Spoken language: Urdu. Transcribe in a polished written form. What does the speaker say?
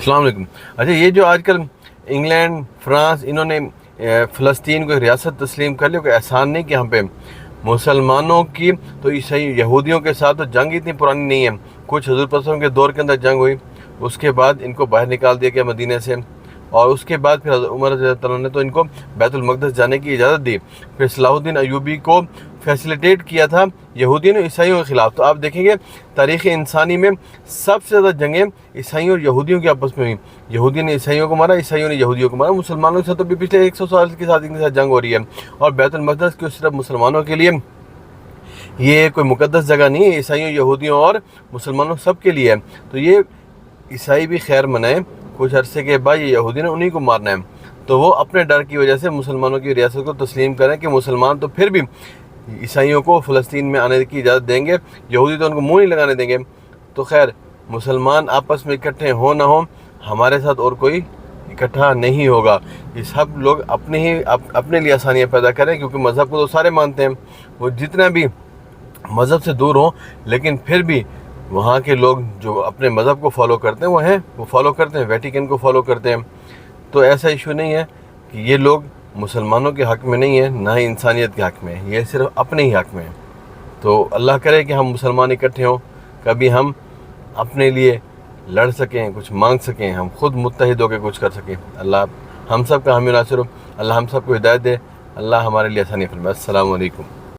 السلام علیکم. اچھا یہ جو آج کل انگلینڈ فرانس انہوں نے فلسطین کو ریاست تسلیم کر لیا، کوئی احسان نہیں کہ ہم پہ مسلمانوں کی تو عیسائی یہودیوں کے ساتھ تو جنگ اتنی پرانی نہیں ہے. کچھ حضور پسوں کے دور کے اندر جنگ ہوئی، اس کے بعد ان کو باہر نکال دیا گیا مدینہ سے، اور اس کے بعد پھر حضرت عمر رضی اللہ تعالیٰ نے تو ان کو بیت المقدس جانے کی اجازت دی. پھر صلاح الدین ایوبی کو فیسیلیٹیٹ کیا تھا یہودیوں نے عیسائیوں کے خلاف. تو آپ دیکھیں گے تاریخ انسانی میں سب سے زیادہ جنگیں عیسائیوں اور یہودیوں کے آپس میں ہوئی. یہودیوں نے عیسائیوں کو مارا، عیسائیوں نے یہودیوں کو مارا. مسلمانوں کے ساتھ تو بھی پچھلے 100 سال کے ساتھ ان کے ساتھ جنگ ہو رہی ہے. اور بیت المقدس کی صرف مسلمانوں کے لیے یہ کوئی مقدس جگہ نہیں ہے، عیسائیوں یہودیوں اور مسلمانوں سب کے لیے ہے. تو یہ عیسائی بھی خیر منائیں، کچھ عرصے کے بعد یہ یہودی نے انہی کو مارنا ہے. تو وہ اپنے ڈر کی وجہ سے مسلمانوں کی ریاست کو تسلیم کریں کہ مسلمان تو پھر بھی عیسائیوں کو فلسطین میں آنے کی اجازت دیں گے، یہودی تو ان کو منہ نہیں لگانے دیں گے. تو خیر مسلمان آپس میں اکٹھے ہوں نہ ہوں، ہمارے ساتھ اور کوئی اکٹھا نہیں ہوگا. یہ سب لوگ اپنے لیے آسانیاں پیدا کریں، کیونکہ مذہب کو تو سارے مانتے ہیں. وہ جتنا بھی مذہب سے دور ہوں لیکن پھر بھی وہاں کے لوگ جو اپنے مذہب کو فالو کرتے ہیں وہ فالو کرتے ہیں، ویٹیکن کو فالو کرتے ہیں. تو ایسا ایشو نہیں ہے کہ یہ لوگ مسلمانوں کے حق میں نہیں ہیں، نہ ہی انسانیت کے حق میں ہیں، یہ صرف اپنے ہی حق میں ہیں. تو اللہ کرے کہ ہم مسلمان اکٹھے ہوں، کبھی ہم اپنے لیے لڑ سکیں، کچھ مانگ سکیں، ہم خود متحد ہو کے کچھ کر سکیں. اللہ ہم سب کا حامی ناصر ہو، اللہ ہم سب کو ہدایت دے، اللہ ہمارے لیے آسانی فرمائے. السلام علیکم.